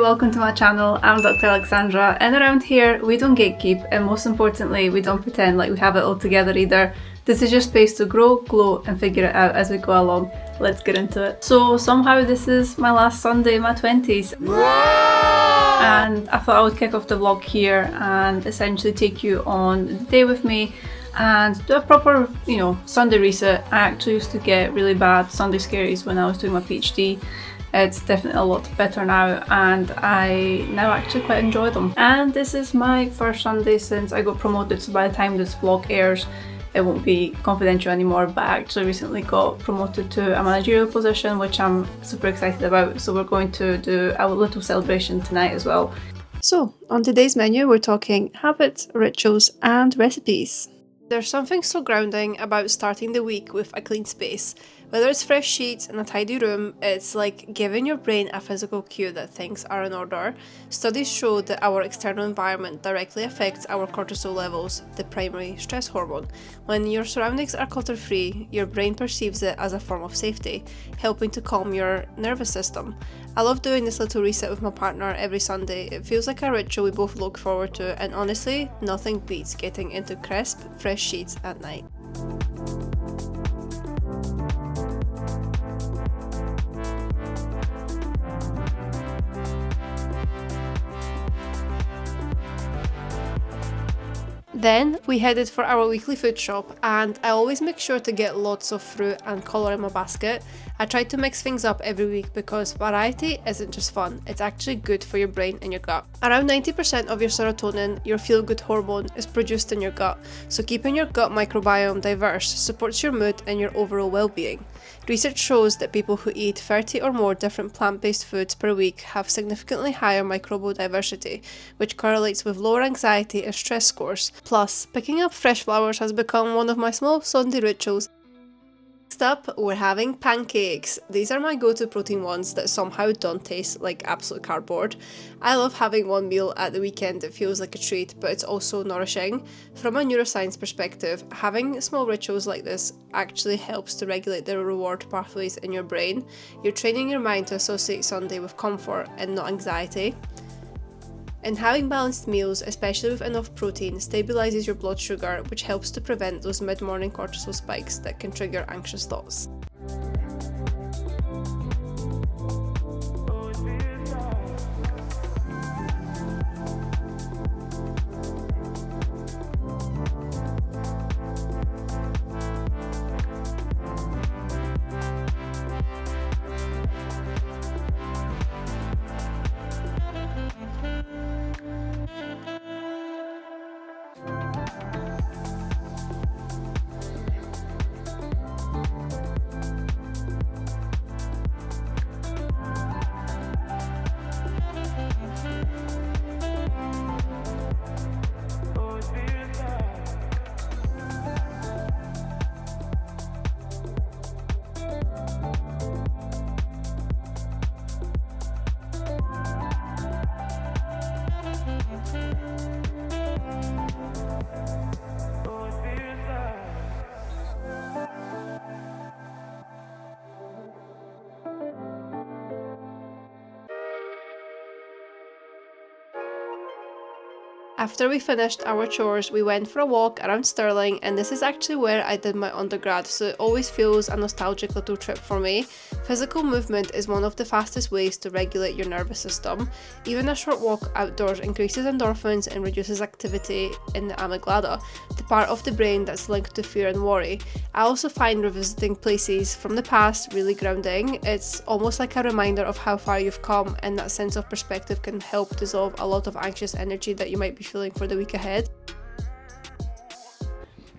welcome to my channel. I'm Dr. Alexandra, and around here we don't gatekeep, and most importantly we don't pretend like we have it all together either. This is your space to grow, glow and figure it out as we go along. Let's get into it. So somehow this is my last Sunday in my 20s. And I thought I would kick off the vlog here and essentially take you on the day with me and do a proper, Sunday reset. I actually used to get really bad Sunday scaries when I was doing my PhD. It's definitely a lot better now, and I now actually quite enjoy them. And this is my first Sunday since I got promoted, so by the time this vlog airs it won't be confidential anymore, but I actually recently got promoted to a managerial position, which I'm super excited about. So we're going to do a little celebration tonight as well. So on today's menu we're talking habits, rituals and recipes. There's something so grounding about starting the week with a clean space. Whether it's fresh sheets and a tidy room, it's like giving your brain a physical cue that things are in order. Studies show that our external environment directly affects our cortisol levels, the primary stress hormone. When your surroundings are clutter-free, your brain perceives it as a form of safety, helping to calm your nervous system. I love doing this little reset with my partner every Sunday. It feels like a ritual we both look forward to, and honestly, nothing beats getting into crisp, fresh sheets at night. Then we headed for our weekly food shop, and I always make sure to get lots of fruit and colour in my basket. I try to mix things up every week because variety isn't just fun, it's actually good for your brain and your gut. Around 90% of your serotonin, your feel-good hormone, is produced in your gut, so keeping your gut microbiome diverse supports your mood and your overall well-being. Research shows that people who eat 30 or more different plant-based foods per week have significantly higher microbial diversity, which correlates with lower anxiety and stress scores. Plus, picking up fresh flowers has become one of my small Sunday rituals. Next up, we're having pancakes. These are my go-to protein ones that somehow don't taste like absolute cardboard. I love having one meal at the weekend. It feels like a treat, but it's also nourishing. From a neuroscience perspective, having small rituals like this actually helps to regulate the reward pathways in your brain. You're training your mind to associate Sunday with comfort and not anxiety. And having balanced meals, especially with enough protein, stabilizes your blood sugar, which helps to prevent those mid-morning cortisol spikes that can trigger anxious thoughts. After we finished our chores, we went for a walk around Stirling, and this is actually where I did my undergrad, so it always feels a nostalgic little trip for me. Physical movement is one of the fastest ways to regulate your nervous system. Even a short walk outdoors increases endorphins and reduces activity in the amygdala, the part of the brain that's linked to fear and worry. I also find revisiting places from the past really grounding. It's almost like a reminder of how far you've come, and that sense of perspective can help dissolve a lot of anxious energy that you might be feeling for the week ahead.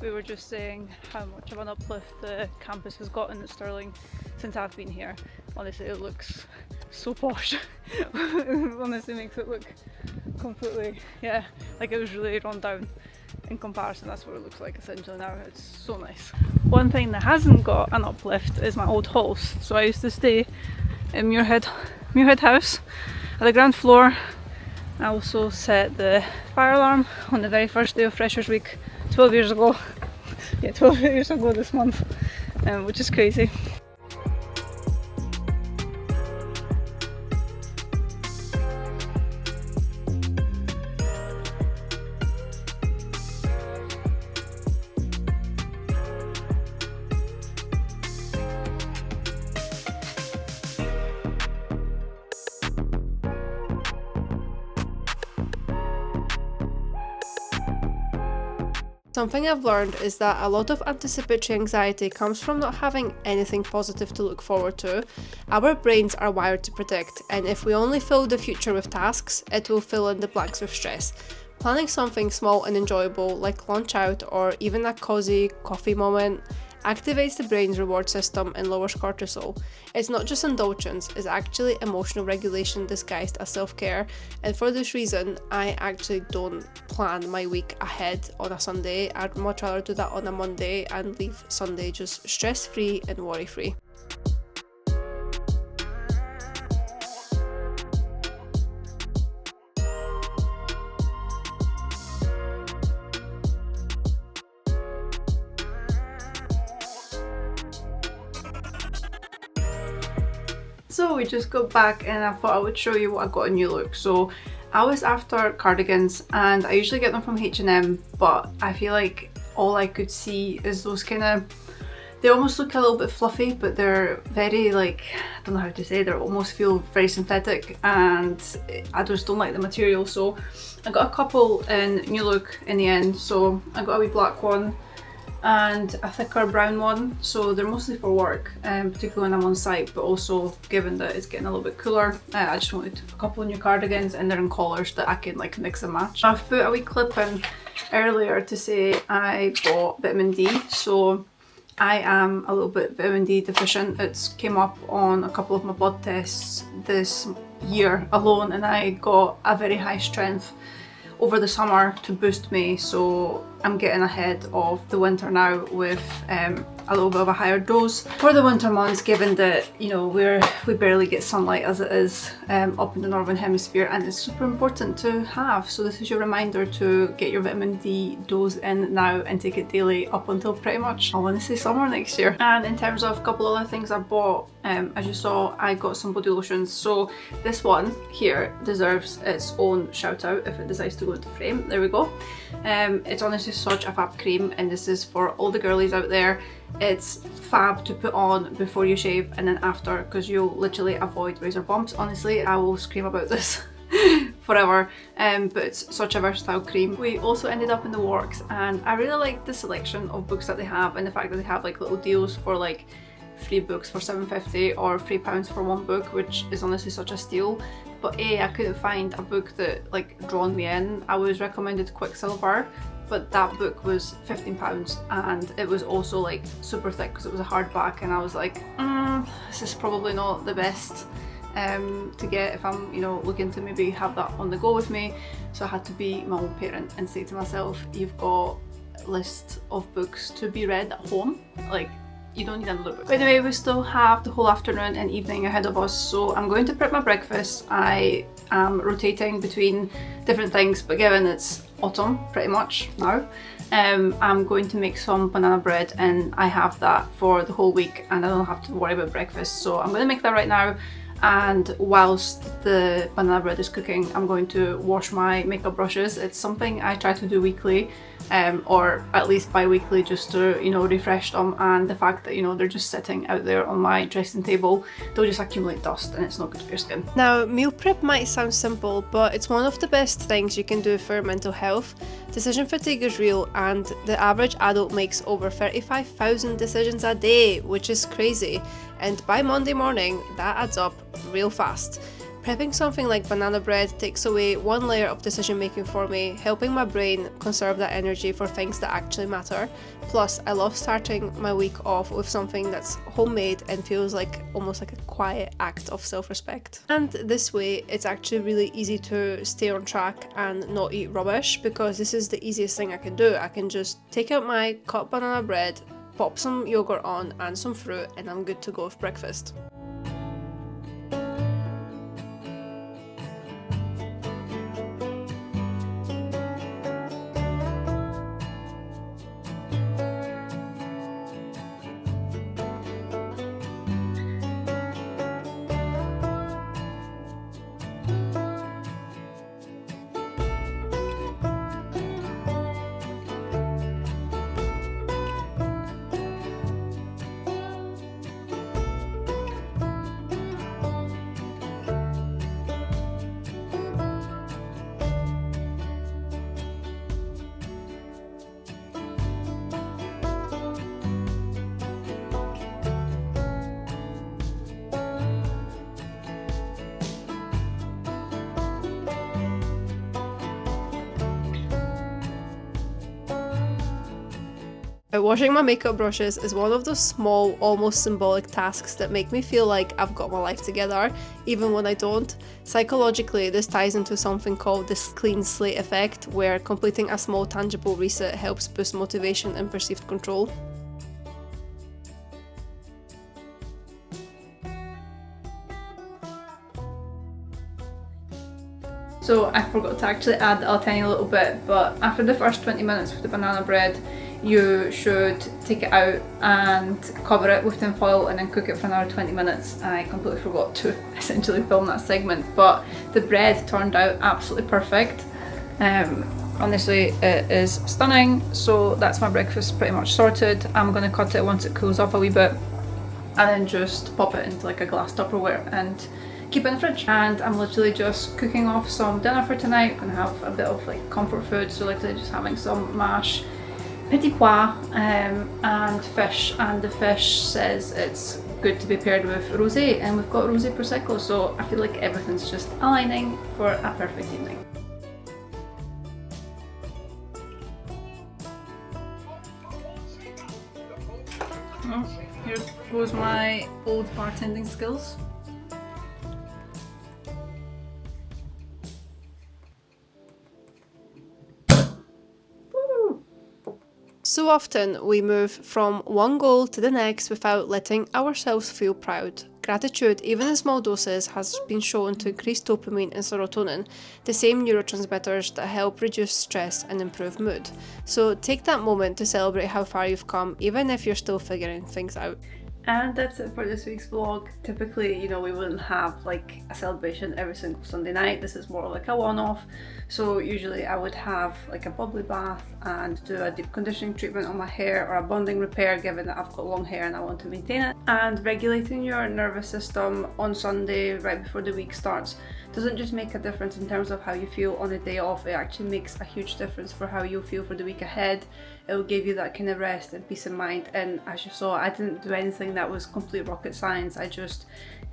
We were just saying how much of an uplift the campus has gotten at Stirling since I've been here. Honestly, it looks so posh. It honestly makes it look completely, like it was really run down. In comparison, that's what it looks like essentially now. It's so nice. One thing that hasn't got an uplift is my old house. So I used to stay in Muirhead House at the ground floor. I also set the fire alarm on the very first day of Freshers Week 12 years ago. 12 years ago this month, which is crazy. Something I've learned is that a lot of anticipatory anxiety comes from not having anything positive to look forward to. Our brains are wired to predict, and if we only fill the future with tasks, it will fill in the blanks with stress. Planning something small and enjoyable, like lunch out or even a cozy coffee moment, activates the brain's reward system and lowers cortisol. It's not just indulgence, it's actually emotional regulation disguised as self-care, and for this reason, I actually don't plan my week ahead on a Sunday. I'd much rather do that on a Monday and leave Sunday just stress-free and worry-free. So we just got back and I thought I would show you what I got a new look. So I was after cardigans and I usually get them from H&M, but I feel like all I could see is those kind of, they almost look a little bit fluffy, but they're very like, I don't know how to say, they almost feel very synthetic and I just don't like the material. So I got a couple in new look in the end. So I got a wee black one and a thicker brown one, so they're mostly for work, particularly when I'm on site, but also given that it's getting a little bit cooler, I just wanted a couple of new cardigans and they're in colours that I can like mix and match. I've put a wee clip in earlier to say I bought vitamin D, so I am a little bit vitamin D deficient. It's came up on a couple of my blood tests this year alone and I got a very high strength over the summer to boost me, so I'm getting ahead of the winter now with a little bit of a higher dose for the winter months, given that, you know, we barely get sunlight as it is up in the northern hemisphere, and it's super important to have. So this is your reminder to get your vitamin D dose in now and take it daily up until pretty much, I want to say, summer next year. And in terms of a couple other things I bought, as you saw, I got some body lotions. So this one here deserves its own shout out if it decides to go into frame. There we go. It's honestly such a fab cream, and this is for all the girlies out there. It's fab to put on before you shave and then after, because you'll literally avoid razor bumps. Honestly, I will scream about this forever, but it's such a versatile cream. We also ended up in the works and I really like the selection of books that they have, and the fact that they have like little deals for like 3 books for £7.50 or £3 for 1 book, which is honestly such a steal. But I couldn't find a book that like drawn me in. I was recommended Quicksilver, but that book was £15 and it was also like super thick because it was a hardback, and I was like, this is probably not the best to get if I'm, you know, looking to maybe have that on the go with me. So I had to be my own parent and say to myself, you've got a list of books to be read at home, like you don't need another book. But anyway, we still have the whole afternoon and evening ahead of us, so I'm going to prep my breakfast. I am rotating between different things, but given it's autumn pretty much now, I'm going to make some banana bread, and I have that for the whole week and I don't have to worry about breakfast. So I'm going to make that right now, and whilst the banana bread is cooking, I'm going to wash my makeup brushes. It's something I try to do weekly, or at least bi-weekly, just to, you know, refresh them. And the fact that, you know, they're just sitting out there on my dressing table, they'll just accumulate dust and it's not good for your skin. Now, meal prep might sound simple, but it's one of the best things you can do for your mental health. Decision fatigue is real, and the average adult makes over 35,000 decisions a day, which is crazy. And by Monday morning, that adds up real fast. Prepping something like banana bread takes away one layer of decision making for me, helping my brain conserve that energy for things that actually matter. Plus, I love starting my week off with something that's homemade and feels like almost like a quiet act of self-respect. And this way, it's actually really easy to stay on track and not eat rubbish, because this is the easiest thing I can do. I can just take out my cut banana bread, pop some yogurt on and some fruit, and I'm good to go with breakfast. Washing my makeup brushes is one of those small, almost symbolic tasks that make me feel like I've got my life together, even when I don't. Psychologically, this ties into something called the clean slate effect, where completing a small tangible reset helps boost motivation and perceived control. So I forgot to actually add a tiny little bit, but after the first 20 minutes with the banana bread, you should take it out and cover it with tin foil and then cook it for another 20 minutes. I completely forgot to essentially film that segment, but the bread turned out absolutely perfect. Honestly, it is stunning. So that's my breakfast pretty much sorted. I'm going to cut it once it cools off a wee bit and then just pop it into like a glass Tupperware and keep it in the fridge. And I'm literally just cooking off some dinner for tonight. I'm gonna have a bit of like comfort food, so literally just having some mash, petit pois, and fish. And the fish says it's good to be paired with rosé, and we've got rosé prosecco, so I feel like everything's just aligning for a perfect evening. Oh, here goes my old bartending skills. So often we move from one goal to the next without letting ourselves feel proud. Gratitude, even in small doses, has been shown to increase dopamine and serotonin, the same neurotransmitters that help reduce stress and improve mood. So take that moment to celebrate how far you've come, even if you're still figuring things out. And that's it for this week's vlog. Typically, we wouldn't have like a celebration every single Sunday night. This is more like a one-off. So usually I would have like a bubbly bath and do a deep conditioning treatment on my hair, or a bonding repair, given that I've got long hair and I want to maintain it. And regulating your nervous system on Sunday right before the week starts doesn't just make a difference in terms of how you feel on a day off, it actually makes a huge difference for how you'll feel for the week ahead. It will give you that kind of rest and peace of mind. And as you saw, I didn't do anything that was complete rocket science. I just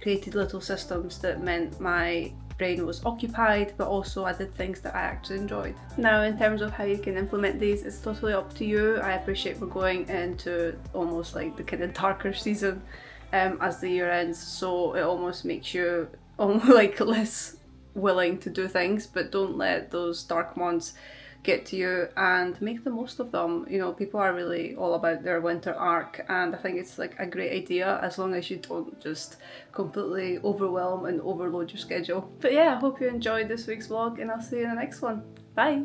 created little systems that meant my brain was occupied, but also I did things that I actually enjoyed. Now, in terms of how you can implement these, it's totally up to you. I appreciate we're going into almost like the kind of darker season as the year ends, so it almost makes you like less willing to do things, but don't let those dark months get to you and make the most of them. People are really all about their winter arc, and I think it's like a great idea as long as you don't just completely overwhelm and overload your schedule. But yeah, I hope you enjoyed this week's vlog, and I'll see you in the next one. Bye!